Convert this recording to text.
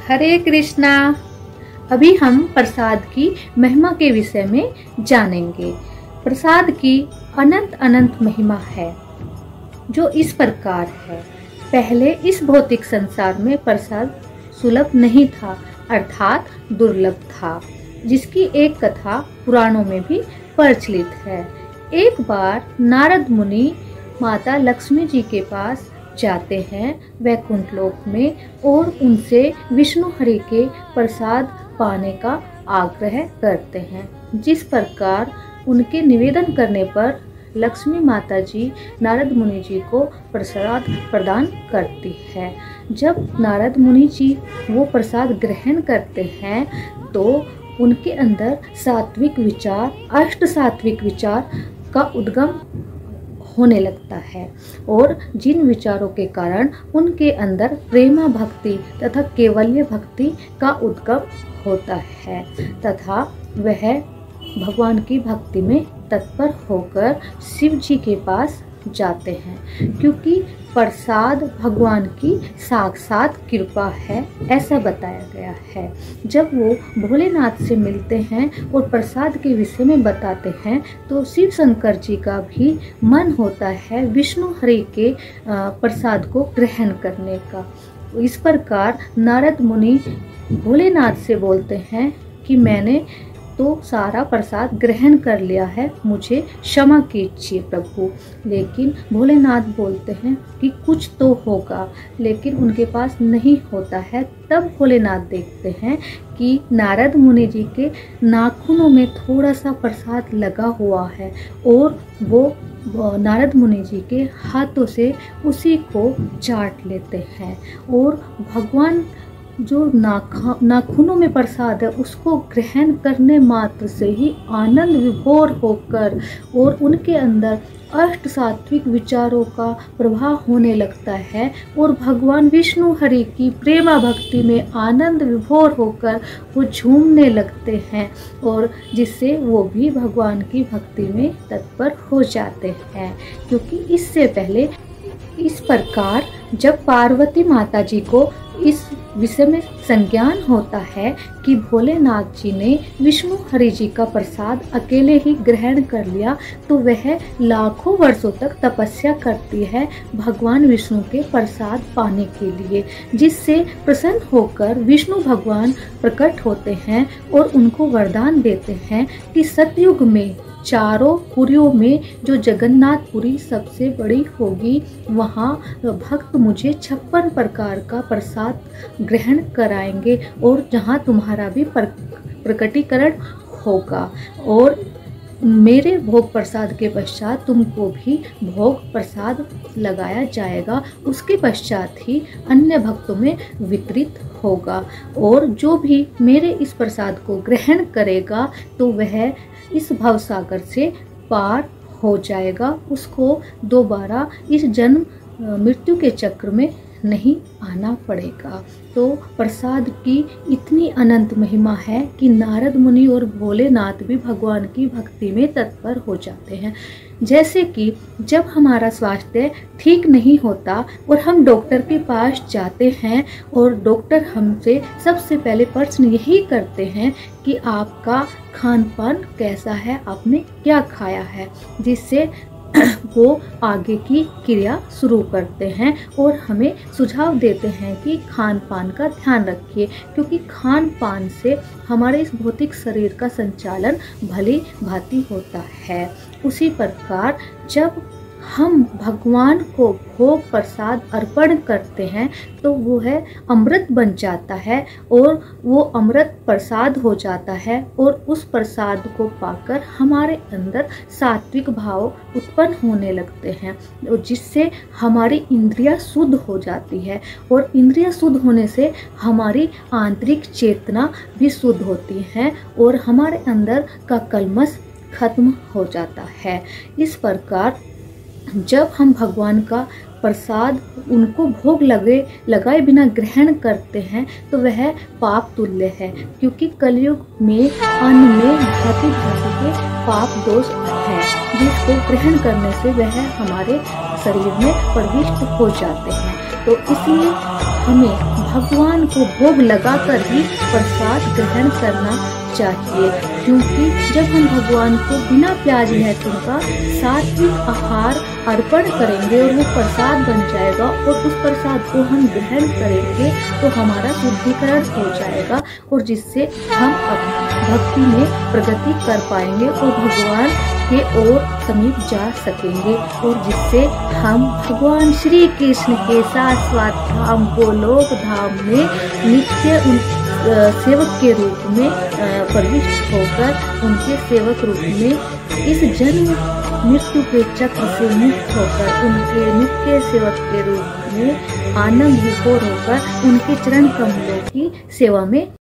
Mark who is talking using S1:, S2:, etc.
S1: हरे कृष्णा। अभी हम प्रसाद की महिमा के विषय में जानेंगे। प्रसाद की अनंत अनंत महिमा है जो इस प्रकार है। पहले इस भौतिक संसार में प्रसाद सुलभ नहीं था, अर्थात दुर्लभ था, जिसकी एक कथा पुराणों में भी प्रचलित है। एक बार नारद मुनि माता लक्ष्मी जी के पास जाते हैं वैकुंठ लोक में और उनसे विष्णु हरि के प्रसाद पाने का आग्रह करते हैं। जिस प्रकार उनके निवेदन करने पर लक्ष्मी माता जी नारद मुनि जी को प्रसाद प्रदान करती है। जब नारद मुनि जी वो प्रसाद ग्रहण करते हैं तो उनके अंदर सात्विक विचार, अष्ट सात्विक विचार का उद्गम होने लगता है और जिन विचारों के कारण उनके अंदर प्रेमा भक्ति तथा केवल्य भक्ति का उद्गम होता है तथा वह भगवान की भक्ति में तत्पर होकर शिव जी के पास जाते हैं, क्योंकि प्रसाद भगवान की साक्षात कृपा है, ऐसा बताया गया है। जब वो भोलेनाथ से मिलते हैं और प्रसाद के विषय में बताते हैं तो शिव शंकर जी का भी मन होता है विष्णु हरि के प्रसाद को ग्रहण करने का। इस प्रकार नारद मुनि भोलेनाथ से बोलते हैं कि मैंने तो सारा प्रसाद ग्रहण कर लिया है, मुझे क्षमा कीजिए प्रभु। लेकिन भोलेनाथ बोलते हैं कि कुछ तो होगा, लेकिन उनके पास नहीं होता है। तब भोलेनाथ देखते हैं कि नारद मुनि जी के नाखूनों में थोड़ा सा प्रसाद लगा हुआ है और वो नारद मुनि जी के हाथों से उसी को चाट लेते हैं और भगवान जो नाखूनों में प्रसाद है उसको ग्रहण करने मात्र से ही आनंद विभोर होकर और उनके अंदर अष्ट सात्विक विचारों का प्रभाव होने लगता है और भगवान विष्णु हरि की प्रेमा भक्ति में आनंद विभोर होकर वो झूमने लगते हैं और जिससे वो भी भगवान की भक्ति में तत्पर हो जाते हैं। क्योंकि इससे पहले इस प्रकार जब पार्वती माता जी को इस विषय में संज्ञान होता है कि भोलेनाथ जी ने विष्णु हरि जी का प्रसाद अकेले ही ग्रहण कर लिया, तो वह लाखों वर्षों तक तपस्या करती है भगवान विष्णु के प्रसाद पाने के लिए, जिससे प्रसन्न होकर विष्णु भगवान प्रकट होते हैं और उनको वरदान देते हैं कि सतयुग में चारों पुरियों में जो जगन्नाथपुरी सबसे बड़ी होगी, वहाँ भक्त मुझे 56 प्रकार का प्रसाद ग्रहण कराएंगे और जहाँ तुम्हारा भी प्रकटीकरण होगा और मेरे भोग प्रसाद के पश्चात तुमको भी भोग प्रसाद लगाया जाएगा। उसके पश्चात ही अन्य भक्तों में वितरित होगा और जो भी मेरे इस प्रसाद को ग्रहण करेगा तो वह इस भवसागर से पार हो जाएगा, उसको दोबारा इस जन्म मृत्यु के चक्र में नहीं आना पड़ेगा। तो प्रसाद की इतनी अनंत महिमा है कि नारद मुनि और भोलेनाथ भी भगवान की भक्ति में तत्पर हो जाते हैं। जैसे कि जब हमारा स्वास्थ्य ठीक नहीं होता और हम डॉक्टर के पास जाते हैं और डॉक्टर हमसे सबसे पहले प्रश्न यही करते हैं कि आपका खान पान कैसा है, आपने क्या खाया है, जिससे वो आगे की क्रिया शुरू करते हैं और हमें सुझाव देते हैं कि खान पान का ध्यान रखिए, क्योंकि खान पान से हमारे इस भौतिक शरीर का संचालन भली भांति होता है। उसी प्रकार जब हम भगवान को भोग प्रसाद अर्पण करते हैं तो वो है अमृत बन जाता है और वो अमृत प्रसाद हो जाता है और उस प्रसाद को पाकर हमारे अंदर सात्विक भाव उत्पन्न होने लगते हैं, जिससे हमारी इंद्रियां शुद्ध हो जाती है और इंद्रियां शुद्ध होने से हमारी आंतरिक चेतना भी शुद्ध होती है और हमारे अंदर का कल्मश खत्म हो जाता है। इस प्रकार जब हम भगवान का प्रसाद उनको भोग लगाए बिना ग्रहण करते हैं तो वह पाप तुल्य है, क्योंकि कलयुग में अन्न में भांति भांति के पाप दोष हैं, जिसको ग्रहण करने से वह हमारे शरीर में प्रविष्ट हो जाते हैं। तो इसलिए हमें भगवान को भोग लगाकर ही प्रसाद ग्रहण करना चाहिए, क्योंकि जब हम भगवान को बिना प्याज लहसुन का सात्विक आहार अर्पण करेंगे और वो प्रसाद बन जाएगा और उस प्रसाद को हम ग्रहण करेंगे तो हमारा शुद्धिकरण हो जाएगा और जिससे हम भक्ति में प्रगति कर पाएंगे और भगवान के ओर समीप जा सकेंगे और जिससे हम भगवान श्री कृष्ण के शाश्वत धाम गोलोक धाम में नित्य सेवक के रूप में प्रविष्ट होकर उनके सेवक रूप में इस जन्म मृत्यु के चक्र से मुक्त होकर उनके नित्य सेवक के रूप में आनंद विभोर होकर उनके चरण कमलों की सेवा में